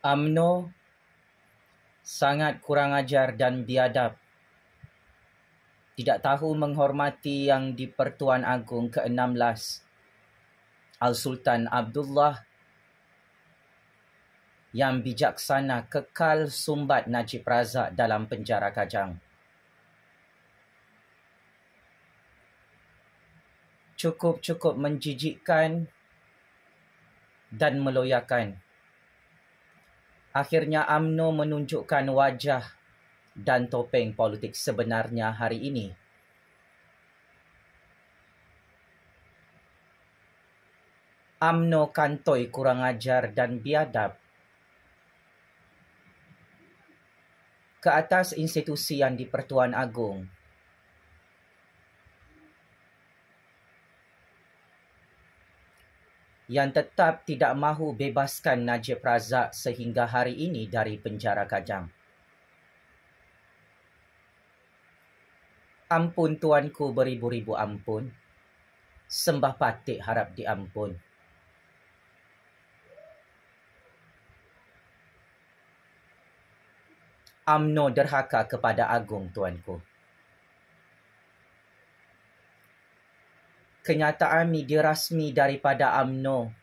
UMNO sangat kurang ajar dan biadab. Tidak tahu menghormati yang di-Pertuan Agong ke-16 Al-Sultan Abdullah yang bijaksana kekal sumbat Najib Razak dalam penjara Kajang. Cukup-cukup menjijikkan dan meloyakan. Akhirnya UMNO menunjukkan wajah dan topeng politik sebenarnya hari ini. UMNO kantoi kurang ajar dan biadab ke atas institusi yang di-Pertuan Agong. Yang tetap tidak mahu bebaskan Najib Razak sehingga hari ini dari penjara Kajang. Ampun tuanku beribu-ribu ampun, sembah patik harap diampun. UMNO derhaka kepada Agong tuanku. Kenyataan media rasmi daripada UMNO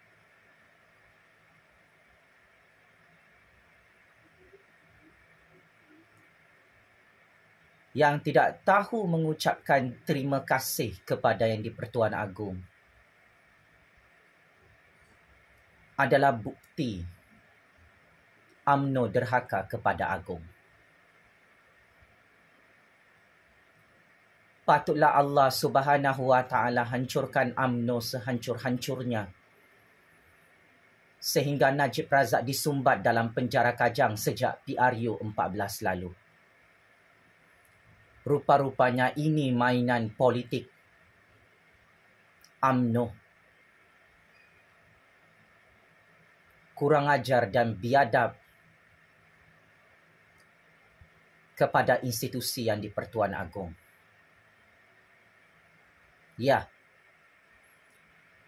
yang tidak tahu mengucapkan terima kasih kepada yang di-Pertuan Agong adalah bukti UMNO derhaka kepada Agong. Patutlah Allah Subhanahu Wa Taala hancurkan UMNO sehancur-hancurnya sehingga Najib Razak disumbat dalam penjara Kajang sejak PRU 14 lalu. Rupa-rupanya ini mainan politik UMNO. Kurang ajar dan biadab kepada institusi yang di-Pertuan Agong. Ya,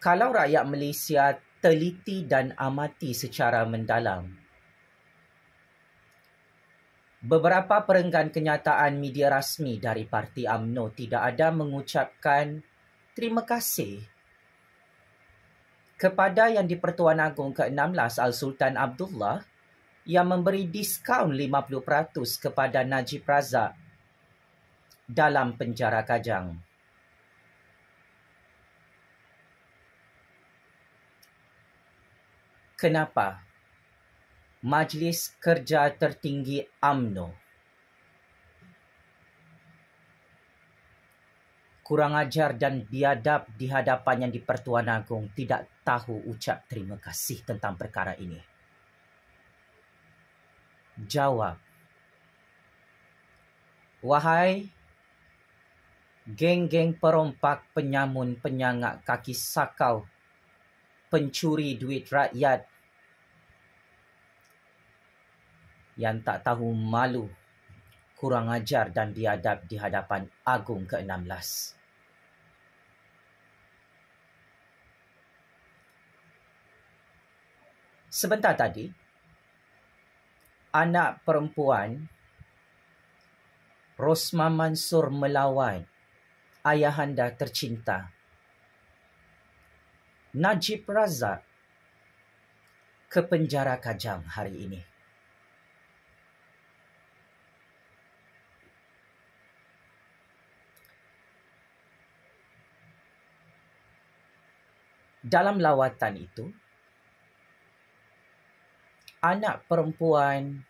kalau rakyat Malaysia teliti dan amati secara mendalam, beberapa perenggan kenyataan media rasmi dari parti UMNO tidak ada mengucapkan terima kasih kepada yang di-Pertuan Agong ke-16 Al-Sultan Abdullah yang memberi diskaun 50% kepada Najib Razak dalam penjara Kajang. Kenapa? Majlis Kerja Tertinggi UMNO kurang ajar dan biadab di hadapan yang di-Pertuan Agong tidak tahu ucap terima kasih tentang perkara ini. Jawab. Wahai geng-geng perompak, penyamun, penyangak, kaki sakau, pencuri duit rakyat yang tak tahu malu, kurang ajar dan biadab di hadapan Agong ke-16. Sebentar tadi, anak perempuan Rosma Mansur melawan ayahanda tercinta Najib Razak ke penjara Kajang hari ini. Dalam lawatan itu, anak perempuan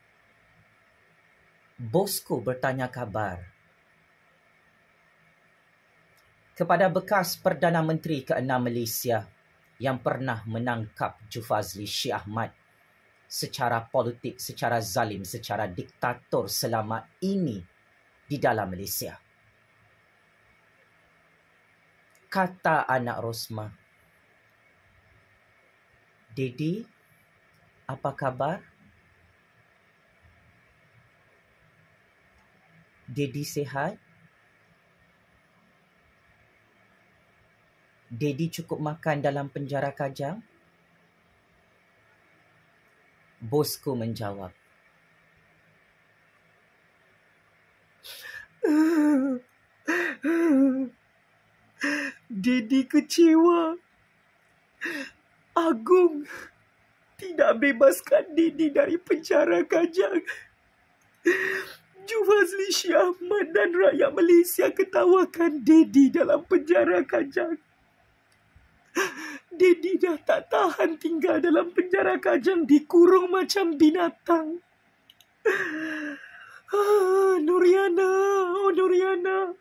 bosku bertanya kabar kepada bekas Perdana Menteri ke-6 Malaysia yang pernah menangkap Jufazli Syed Ahmad secara politik, secara zalim, secara diktator selama ini di dalam Malaysia. Kata anak Rosma, "Dedi, apa kabar? Dedi sihat? Dedi cukup makan dalam penjara Kajang? Bosku menjawab, Dedi kecewa. Agung tidak bebaskan Dedi dari penjara Kajang. Jufazli Shah Ahmad dan rakyat Malaysia ketawakan Dedi dalam penjara Kajang. Dedi dah tak tahan tinggal dalam penjara Kajang, dikurung macam binatang. Nuriana, oh Nuriana.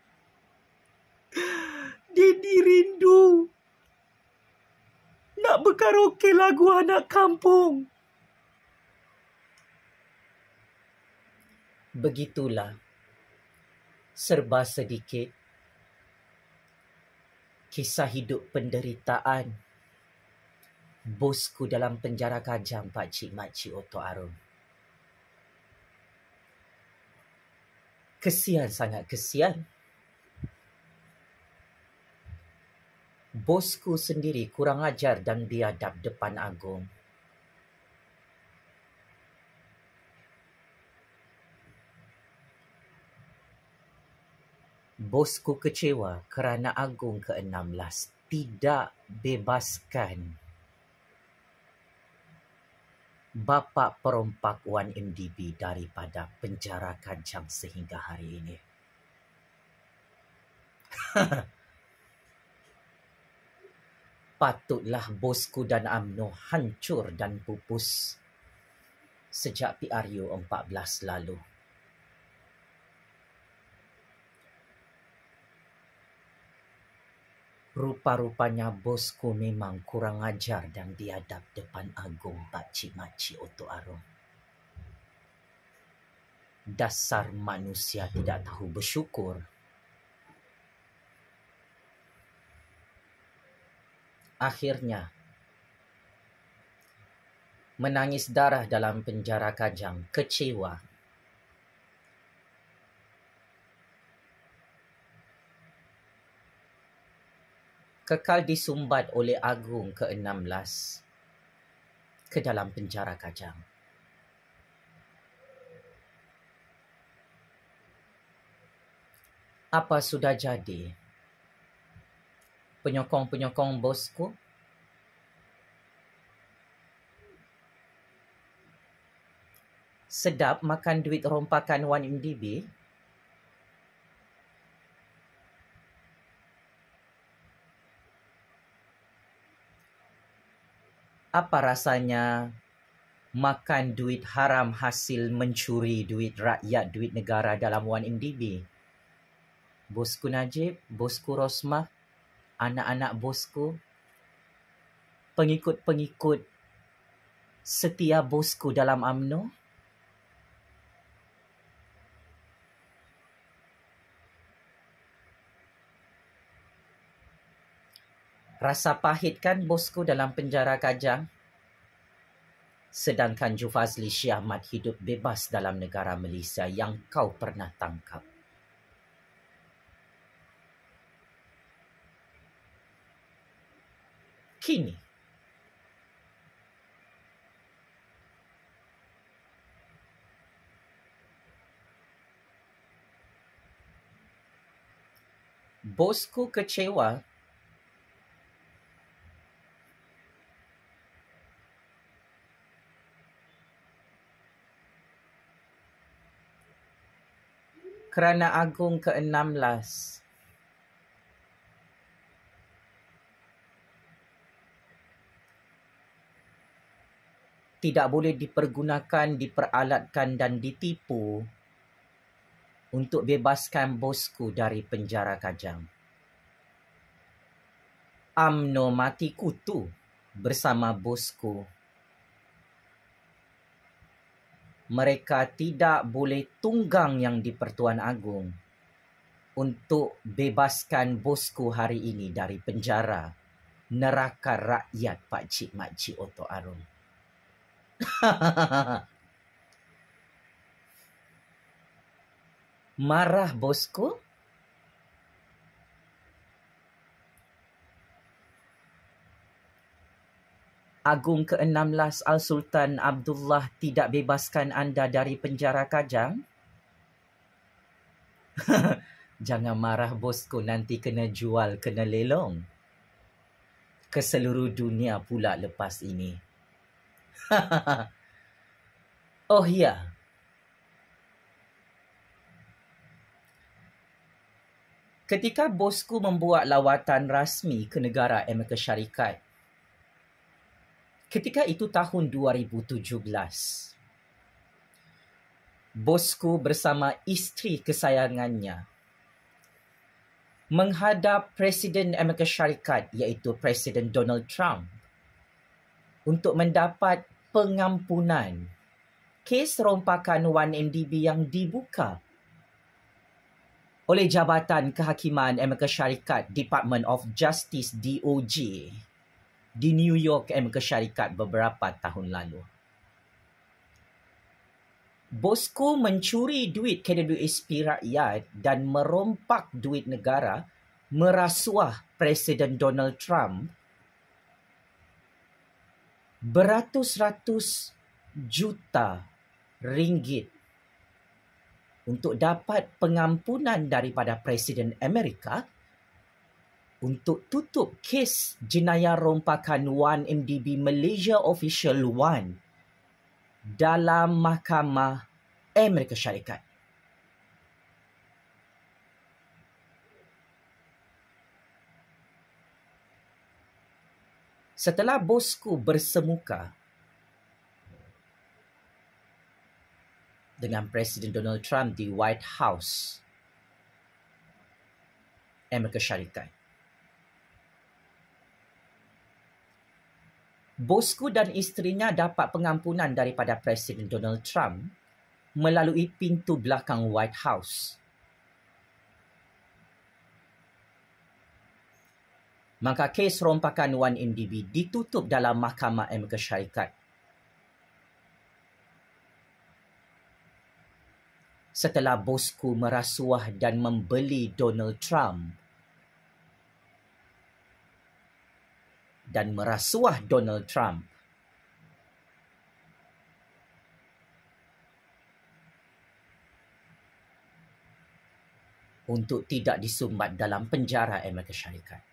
Dedi rindu nak berkaraoke lagu anak kampung. Begitulah, serba sedikit kisah hidup penderitaan bosku dalam penjara Kajang, Pakcik Makcik Oto Arum. Kesian, sangat kesian. Bosku sendiri kurang ajar dan biadab depan Agung. Bosku kecewa kerana Agung ke-16 tidak bebaskan bapa perompak Wan MDB daripada penjara Kajang sehingga hari ini. Patutlah bosku dan UMNO hancur dan pupus sejak PRU 14 lalu. Rupa-rupanya bosku memang kurang ajar dan biadab depan Agung, Pakcik Makcik Oto Arum. Dasar manusia tidak tahu bersyukur. Akhirnya, menangis darah dalam penjara Kajang, kecewa. Kekal disumbat oleh Agung ke-16 ke dalam penjara Kajang. Apa sudah jadi? Penyokong-penyokong bosku? Sedap makan duit rompakan Wan MDB? Apa rasanya makan duit haram hasil mencuri duit rakyat, duit negara dalam Wan MDB? Bosku Najib, bosku Rosmah, anak-anak bosku, pengikut-pengikut setia bosku dalam UMNO? Rasa pahit kan bosku dalam penjara Kajang? Sedangkan Jufazli Shah Ahmad hidup bebas dalam negara Malaysia yang kau pernah tangkap. Kini, bosku kecewa kerana Agung ke-16 tidak boleh dipergunakan, diperalatkan dan ditipu untuk bebaskan bosku dari penjara Kajang. UMNO mati kutu bersama bosku. Mereka tidak boleh tunggang yang di-Pertuan Agong untuk bebaskan bosku hari ini dari penjara neraka rakyat Pakcik Makcik Oto Arum. Marah bosku? Agung ke-16 Al-Sultan Abdullah tidak bebaskan anda dari penjara Kajang? Jangan marah bosku, nanti kena jual, kena lelong ke seluruh dunia pula lepas ini. Oh ya, ketika bosku membuat lawatan rasmi ke negara Amerika Syarikat, ketika itu tahun 2017, bosku bersama isteri kesayangannya menghadap Presiden Amerika Syarikat iaitu Presiden Donald Trump untuk mendapat pengampunan kes rompakan 1MDB yang dibuka oleh Jabatan Kehakiman Amerika Syarikat Department of Justice DOJ di New York, Amerika Syarikat beberapa tahun lalu. Bosku mencuri duit KWSP rakyat dan merompak duit negara, merasuah Presiden Donald Trump beratus-ratus juta ringgit untuk dapat pengampunan daripada Presiden Amerika untuk tutup kes jenayah rompakan 1MDB Malaysia Official 1 dalam Mahkamah Amerika Syarikat. Setelah bosku bersemuka dengan Presiden Donald Trump di White House Amerika Syarikat, bosku dan isterinya dapat pengampunan daripada Presiden Donald Trump melalui pintu belakang White House. Maka kes rompakan 1MDB ditutup dalam Mahkamah Amerika Syarikat. Setelah bosku merasuah dan membeli Donald Trump dan merasuah Donald Trump untuk tidak disumbat dalam penjara Amerika Syarikat.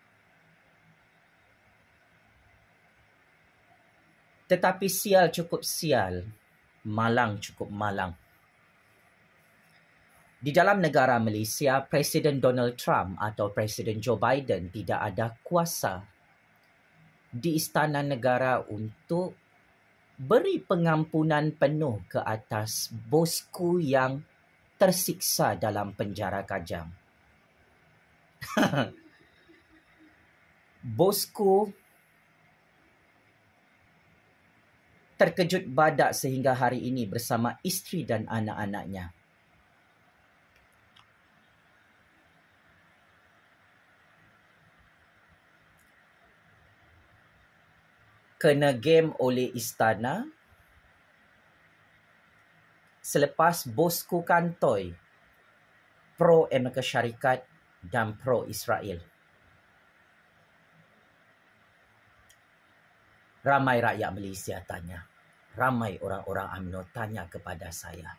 Tetapi sial cukup sial, malang cukup malang. Di dalam negara Malaysia, Presiden Donald Trump atau Presiden Joe Biden tidak ada kuasa di Istana Negara untuk beri pengampunan penuh ke atas bosku yang tersiksa dalam penjara Kajang. Bosku terkejut badak sehingga hari ini bersama isteri dan anak-anaknya. Kena game oleh istana selepas bosku kantoi pro Amerika Syarikat dan pro Israel. Ramai rakyat Malaysia tanya, ramai orang-orang UMNO tanya kepada saya,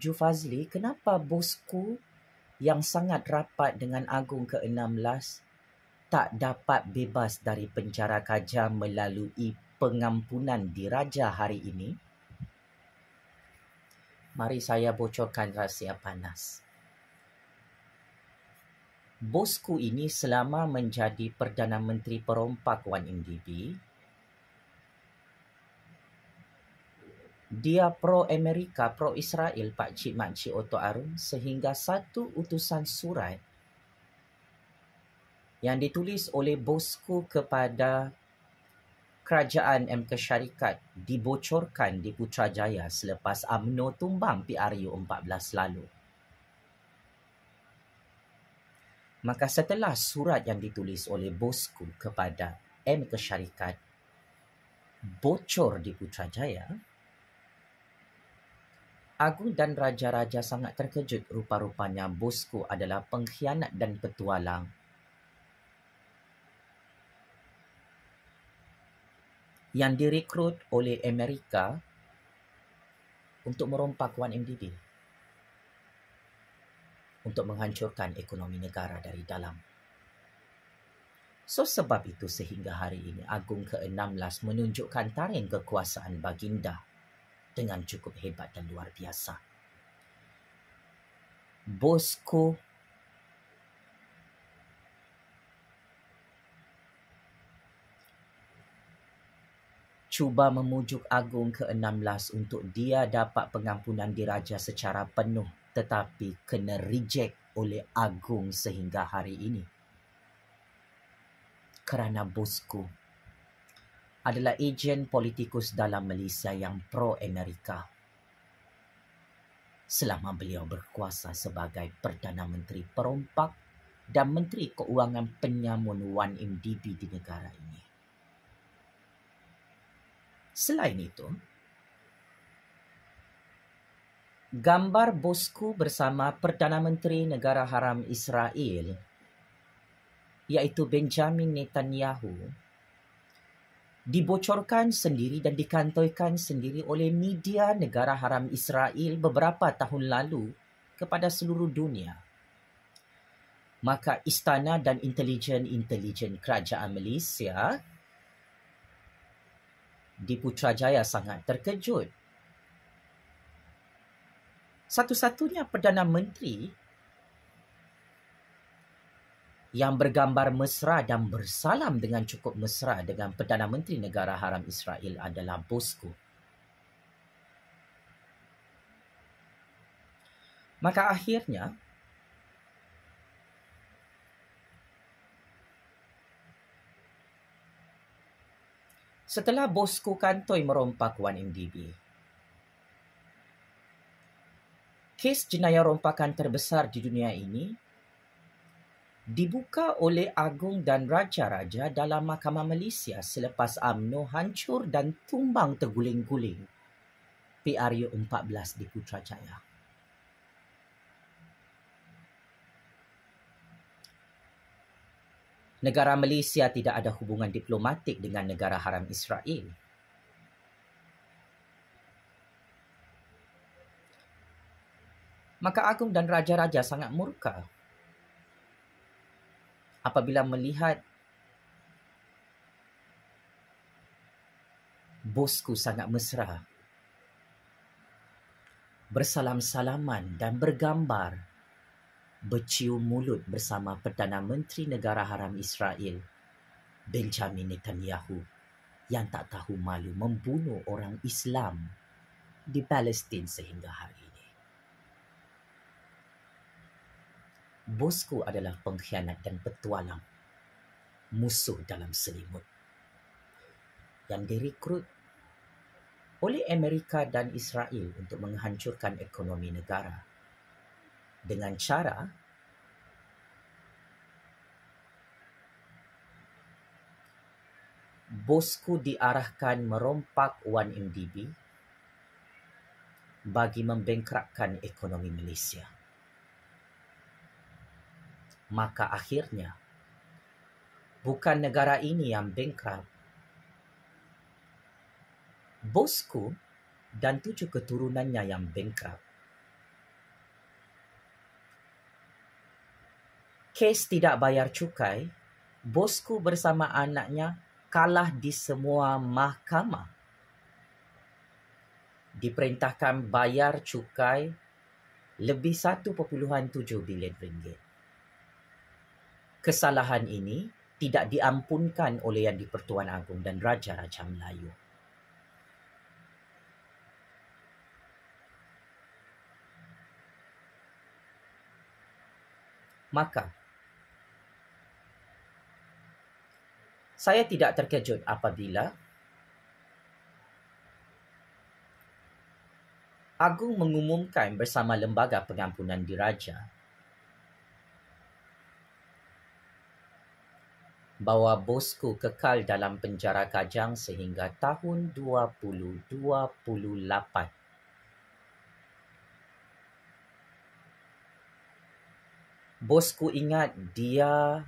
Ju Fazli, kenapa bosku yang sangat rapat dengan Agung ke-16 tak dapat bebas dari penjara Kajang melalui pengampunan diraja hari ini? Mari saya bocorkan rahsia panas. Bosku ini selama menjadi Perdana Menteri Perompak 1MDB, dia pro-Amerika, pro-Israel, Pak Cik Mak Cik Otto Arun, sehingga satu utusan surat yang ditulis oleh bosku kepada Kerajaan Amerika Syarikat dibocorkan di Putrajaya selepas UMNO tumbang PRU 14 lalu. Maka setelah surat yang ditulis oleh bosku kepada Amerika Syarikat bocor di Putrajaya, Agung dan Raja-Raja sangat terkejut. Rupa-rupanya bosku adalah pengkhianat dan petualang. yang direkrut oleh Amerika untuk merompak 1MDB, untuk menghancurkan ekonomi negara dari dalam. So sebab itu sehingga hari ini Agung ke-16 menunjukkan tarikh kekuasaan baginda dengan cukup hebat dan luar biasa. Bosku cuba memujuk Agung ke-16 untuk dia dapat pengampunan diraja secara penuh, tetapi kena reject oleh Agung sehingga hari ini. Kerana bosku adalah ejen politikus dalam Malaysia yang pro-Amerika. Selama beliau berkuasa sebagai Perdana Menteri Perompak dan Menteri Keuangan Penyamun 1MDB di negara ini. Selain itu, gambar bosku bersama Perdana Menteri Negara Haram Israel, iaitu Benjamin Netanyahu, dibocorkan sendiri dan dikantoi sendiri oleh media Negara Haram Israel beberapa tahun lalu kepada seluruh dunia. Maka istana dan intelijen kerajaan Malaysia di Putrajaya sangat terkejut. Satu-satunya Perdana Menteri yang bergambar mesra dan bersalam dengan cukup mesra dengan Perdana Menteri Negara Haram Israel adalah bosku. Maka akhirnya, setelah bosku kantoi merompak 1MDB, kes jenayah rompakan terbesar di dunia ini dibuka oleh Agung dan Raja-Raja dalam Mahkamah Malaysia selepas UMNO hancur dan tumbang terguling-guling PRU 14 di Putrajaya. Negara Malaysia tidak ada hubungan diplomatik dengan Negara Haram Israel. Maka Agung dan Raja-Raja sangat murka apabila melihat bosku sangat mesra, bersalam-salaman dan bergambar, bercium mulut bersama Perdana Menteri Negara Haram Israel, Benjamin Netanyahu, yang tak tahu malu membunuh orang Islam di Palestin sehingga hari ini. Bosku adalah pengkhianat dan petualang, musuh dalam selimut, yang direkrut oleh Amerika dan Israel untuk menghancurkan ekonomi negara dengan cara bosku diarahkan merompak 1MDB bagi membengkrapkan ekonomi Malaysia. Maka akhirnya, bukan negara ini yang bankrupt. Bosku dan 7 keturunannya yang bankrupt. Kes tidak bayar cukai, bosku bersama anaknya kalah di semua mahkamah. Diperintahkan bayar cukai lebih 1.7 bilion ringgit. Kesalahan ini tidak diampunkan oleh Yang di-Pertuan Agong dan Raja-Raja Melayu. Maka, saya tidak terkejut apabila Agung mengumumkan bersama Lembaga Pengampunan Diraja bahawa bosku kekal dalam penjara Kajang sehingga tahun 2028. Bosku ingat dia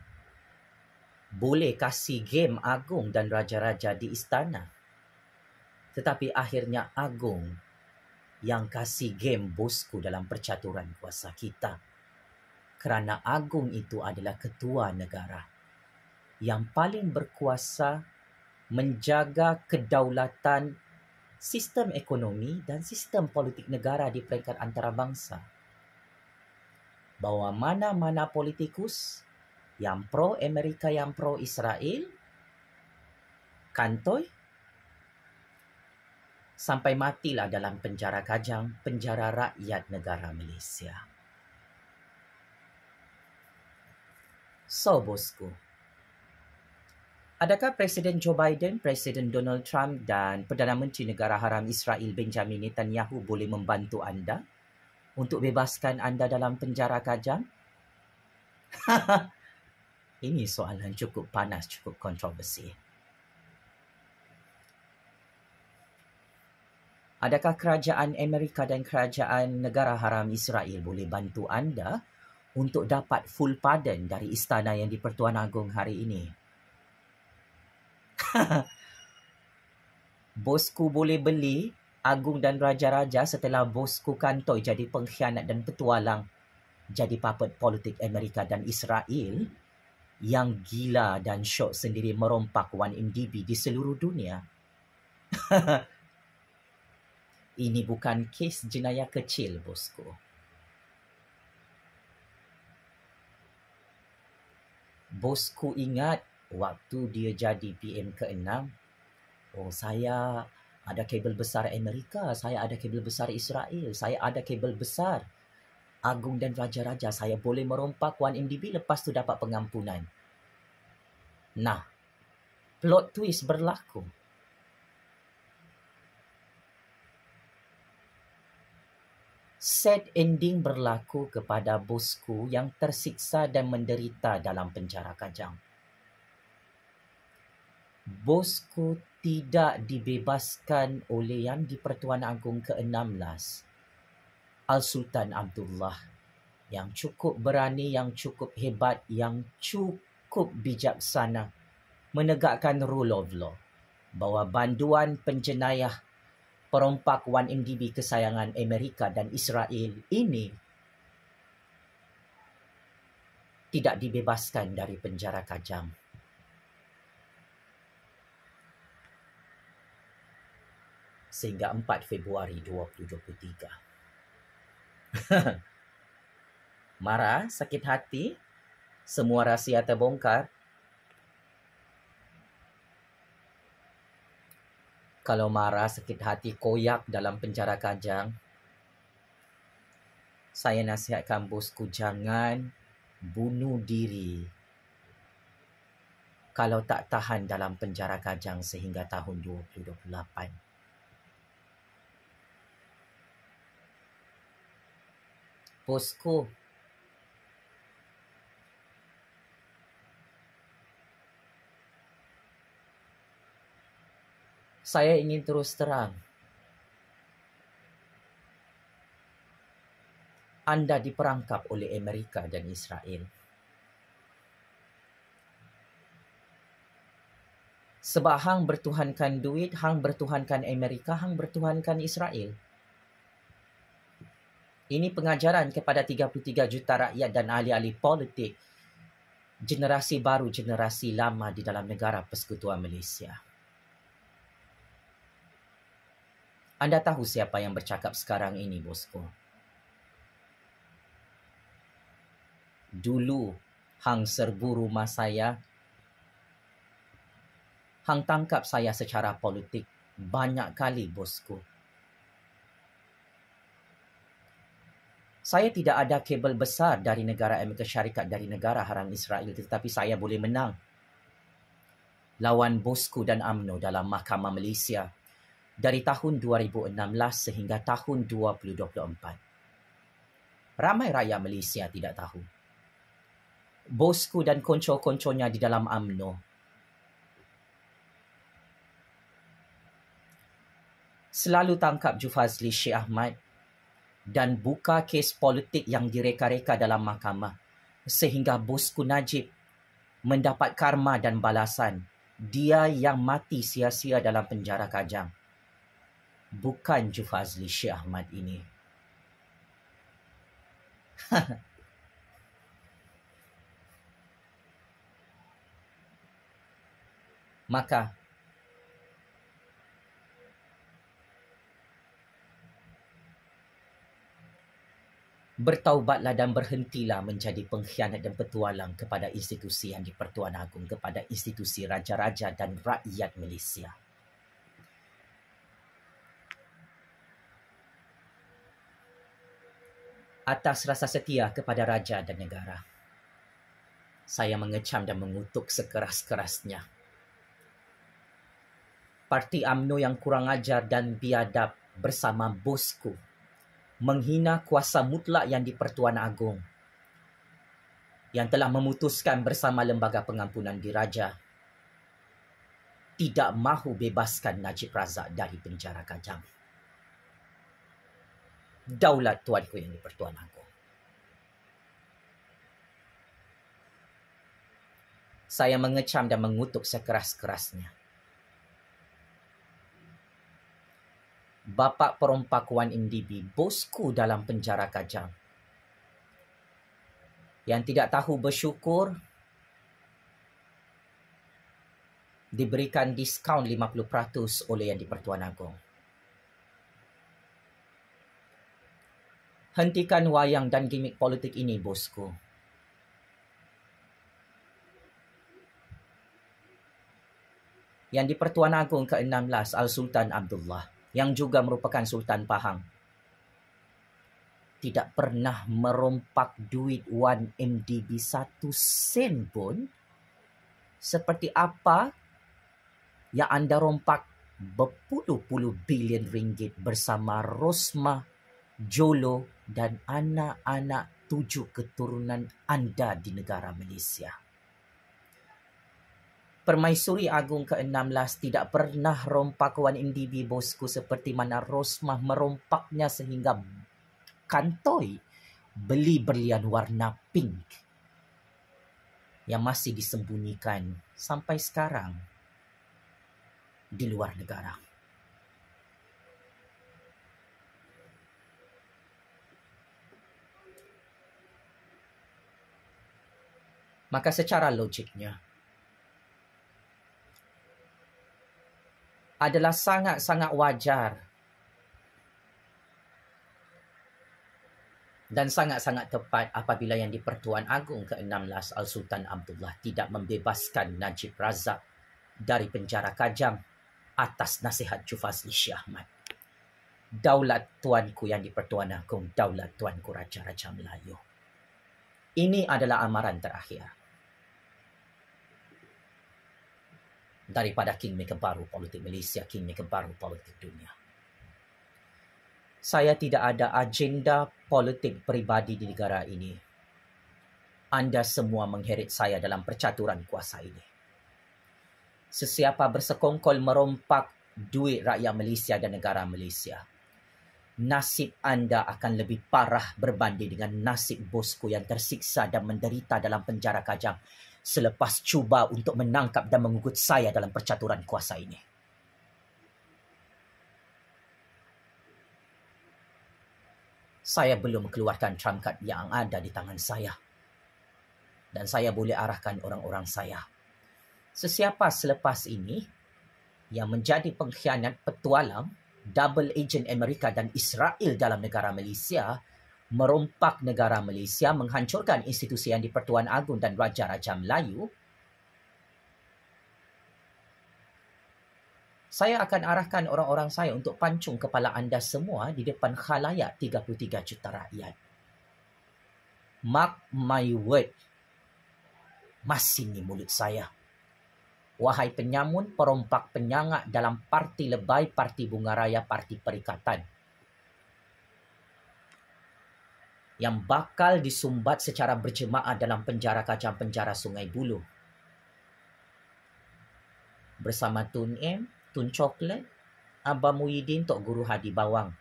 boleh kasih game Agung dan Raja-Raja di istana. Tetapi akhirnya Agung yang kasih game bosku dalam percaturan kuasa kita. Kerana Agung itu adalah ketua negara yang paling berkuasa menjaga kedaulatan sistem ekonomi dan sistem politik negara di peringkat antarabangsa. Bahawa mana-mana politikus yang pro-Amerika, yang pro-Israel, kantoi, sampai matilah dalam penjara Kajang, penjara rakyat negara Malaysia. So, bosku, adakah Presiden Joe Biden, Presiden Donald Trump dan Perdana Menteri Negara Haram Israel Benjamin Netanyahu boleh membantu anda untuk bebaskan anda dalam penjara Kajang? Ini soalan cukup panas, cukup kontroversi. Adakah kerajaan Amerika dan kerajaan negara haram Israel boleh bantu anda untuk dapat full pardon dari istana yang di-Pertuan Agong hari ini? Bosku boleh beli Agung dan Raja-Raja setelah bosku kantoi jadi pengkhianat dan petualang, jadi puppet politik Amerika dan Israel yang gila dan syok sendiri merompak 1MDB di seluruh dunia. Ini bukan kes jenayah kecil, bosku. Bosku ingat waktu dia jadi PM ke-6, oh, saya ada kabel besar Amerika, saya ada kabel besar Israel, saya ada kabel besar Agung dan Raja-Raja, saya boleh merompak 1MDB lepas tu dapat pengampunan. Nah, plot twist berlaku. Sad ending berlaku kepada bosku yang tersiksa dan menderita dalam penjara Kajang. Bosku tidak dibebaskan oleh Yang di-Pertuan Agong ke-16, Al-Sultan Abdullah, yang cukup berani, yang cukup hebat, yang cukup bijaksana menegakkan rule of law, bahawa banduan penjenayah perompak 1MDB kesayangan Amerika dan Israel ini tidak dibebaskan dari penjara Kajang. Sehingga 4 Februari 2023. Marah, sakit hati, semua rahsia terbongkar. Kalau marah, sakit hati, koyak dalam penjara Kajang, saya nasihatkan bosku jangan bunuh diri kalau tak tahan dalam penjara Kajang sehingga tahun 2028. Bosku, saya ingin terus terang. Anda diperangkap oleh Amerika dan Israel. Sebab hang bertuhankan duit, hang bertuhankan Amerika, hang bertuhankan Israel. Ini pengajaran kepada 33 juta rakyat dan ahli-ahli politik, generasi baru, generasi lama di dalam negara Persekutuan Malaysia. Anda tahu siapa yang bercakap sekarang ini, bosku? Dulu, hang serbu rumah saya. Hang tangkap saya secara politik banyak kali, bosku. Saya tidak ada kabel besar dari negara Amerika Syarikat, dari negara haram Israel, tetapi saya boleh menang lawan bosku dan UMNO dalam Mahkamah Malaysia dari tahun 2016 sehingga tahun 2024. Ramai rakyat Malaysia tidak tahu. Bosku dan konco-konconya di dalam UMNO selalu tangkap Jufazli Syekh Ahmad dan buka kes politik yang direka-reka dalam mahkamah sehingga bosku Najib mendapat karma dan balasan. Dia yang mati sia-sia dalam penjara Kajang. bukan Jufazli Syekh Ahmad ini. Maka bertaubatlah dan berhentilah menjadi pengkhianat dan petualang kepada institusi yang di-Pertuan Agong, kepada institusi raja-raja dan rakyat Malaysia. Atas rasa setia kepada raja dan negara, saya mengecam dan mengutuk sekeras-kerasnya Parti UMNO yang kurang ajar dan biadab bersama bosku menghina kuasa mutlak yang di-Pertuan Agong yang telah memutuskan bersama Lembaga Pengampunan Diraja tidak mahu bebaskan Najib Razak dari penjara Kajang. Daulat tuanku yang di-Pertuan Agong. Saya mengecam dan mengutuk sekeras-kerasnya Bapak Perompak Wan MDB, bosku dalam penjara Kajang, yang tidak tahu bersyukur diberikan diskaun 50% oleh yang di-Pertuan Agong. Hentikan wayang dan gimik politik ini, bosku. Yang di-Pertuan Agong ke-16, Al-Sultan Abdullah, yang juga merupakan Sultan Pahang, tidak pernah merompak duit Wan MDB 1 sen pun seperti apa yang anda rompak berpuluh-puluh bilion ringgit bersama Rosmah, Jolo dan anak-anak 7 keturunan anda di negara Malaysia. Permaisuri Agung ke-16 tidak pernah rompak Wan MDB, bosku, seperti mana Rosmah merompaknya sehingga kantoi beli berlian warna pink yang masih disembunyikan sampai sekarang di luar negara. Maka secara logiknya adalah sangat-sangat wajar dan sangat-sangat tepat apabila yang di-Pertuan Agong ke-16 Al-Sultan Abdullah tidak membebaskan Najib Razak dari penjara Kajang atas nasihat Jufazli Syekh Ahmad. Daulat tuanku yang di-Pertuan Agong, daulat tuanku Raja-Raja Melayu. Ini adalah amaran terakhir daripada Kingmaker baru politik Malaysia, Kingmaker baru politik dunia. Saya tidak ada agenda politik peribadi di negara ini. Anda semua mengheret saya dalam percaturan kuasa ini. Sesiapa bersekongkol merompak duit rakyat Malaysia dan negara Malaysia, nasib anda akan lebih parah berbanding dengan nasib bosku yang tersiksa dan menderita dalam penjara Kajang selepas cuba untuk menangkap dan mengugut saya dalam percaturan kuasa ini. Saya belum keluarkan trump card yang ada di tangan saya. Dan saya boleh arahkan orang-orang saya. Sesiapa selepas ini yang menjadi pengkhianat, petualang, double agent Amerika dan Israel dalam negara Malaysia, merompak negara Malaysia, menghancurkan institusi yang di-Pertuan Agong dan Raja-Raja Melayu, saya akan arahkan orang-orang saya untuk pancung kepala anda semua di depan khalayak 33 juta rakyat. Mark my word. Masih ni mulut saya. Wahai penyamun, perompak, penyangak dalam parti lebay, parti bunga raya, parti perikatan, yang bakal disumbat secara berjemaah dalam penjara Kajang, penjara Sungai Buloh. Bersama Tun M, Tun Coklat, Abang Muhyiddin, Tok Guru Hadi Bawang.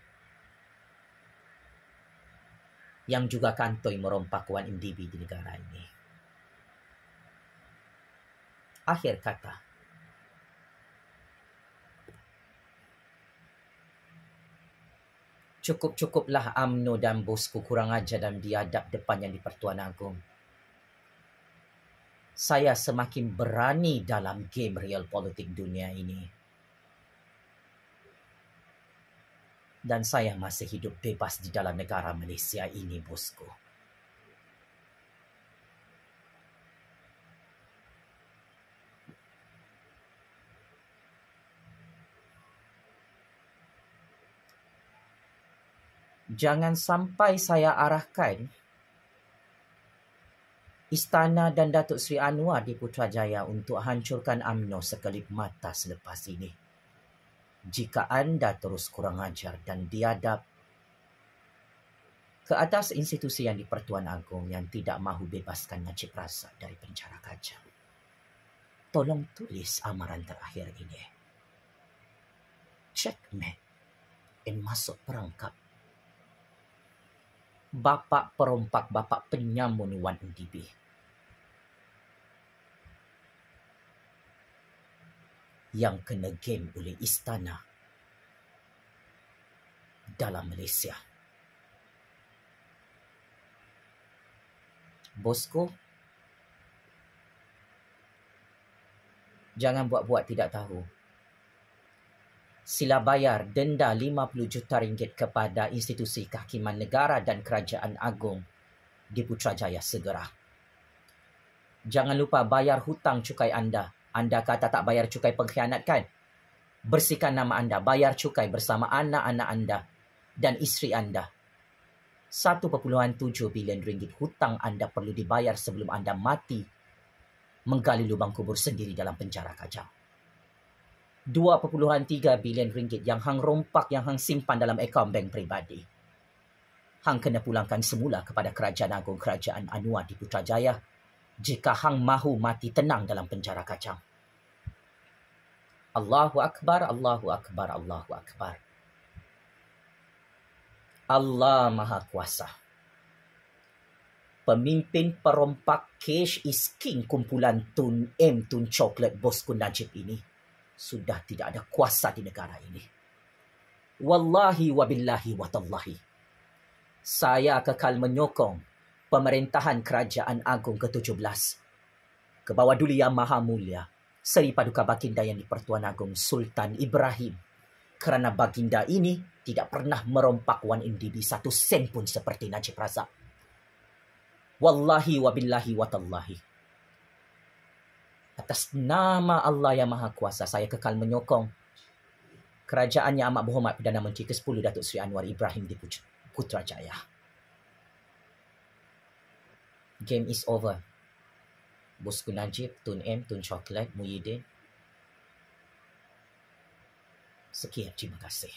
Yang juga kantoi merompak Wan MDB di negara ini. Akhir kata, Cukup-cukuplah UMNO dan bosku kurang ajar dan biadab depan Yang di-Pertuan Agong. Saya semakin berani dalam game real politik dunia ini. Dan saya masih hidup bebas di dalam negara Malaysia ini, bosku. Jangan sampai saya arahkan Istana dan Datuk Seri Anwar di Putrajaya untuk hancurkan UMNO sekelip mata selepas ini. Jika anda terus kurang ajar dan biadab ke atas institusi Yang di-Pertuan Agong yang tidak mahu bebaskan Najib Razak dari penjara Kajang, tolong tulis amaran terakhir ini. Checkmate and masuk perangkap. Bapak perompak, bapak penyamun 1MDB. Yang kena game oleh istana dalam Malaysia. Bosku, jangan buat-buat tidak tahu. Sila bayar denda RM50 juta kepada institusi kehakiman negara dan kerajaan agung di Putrajaya segera. Jangan lupa bayar hutang cukai anda. Anda kata tak bayar cukai pengkhianat kan? Bersihkan nama anda, bayar cukai bersama anak-anak anda dan isteri anda. RM1.7 bilion hutang anda perlu dibayar sebelum anda mati menggali lubang kubur sendiri dalam penjara Kajang. RM2.3 bilion yang hang rompak, yang hang simpan dalam akaun bank pribadi. Hang kena pulangkan semula kepada Kerajaan Agung Kerajaan Anwar di Putrajaya jika hang mahu mati tenang dalam penjara Kajang. Allahu Akbar, Allahu Akbar, Allahu Akbar. Allah Maha Kuasa. Pemimpin perompak cash is king kumpulan Tun M Tun Coklat bosku Najib ini sudah tidak ada kuasa di negara ini. Wallahi wabillahi watallahi. Saya kekal menyokong pemerintahan Kerajaan Agung ke-17 ke bawah Duli Yang Maha Mulia Seri Paduka Baginda Yang di-Pertuan Agong Sultan Ibrahim, kerana baginda ini tidak pernah merompak 1MDB 1 sen pun seperti Najib Razak. Wallahi wabillahi watallahi. Atas nama Allah Yang Maha Kuasa, saya kekal menyokong Kerajaan Yang Amat Berhormat Perdana Menteri ke-10 Datuk Seri Anwar Ibrahim di Putrajaya. Game is over. Bosku Najib, Tun M, Tun Coklat, Muhyiddin. Sekian, terima kasih.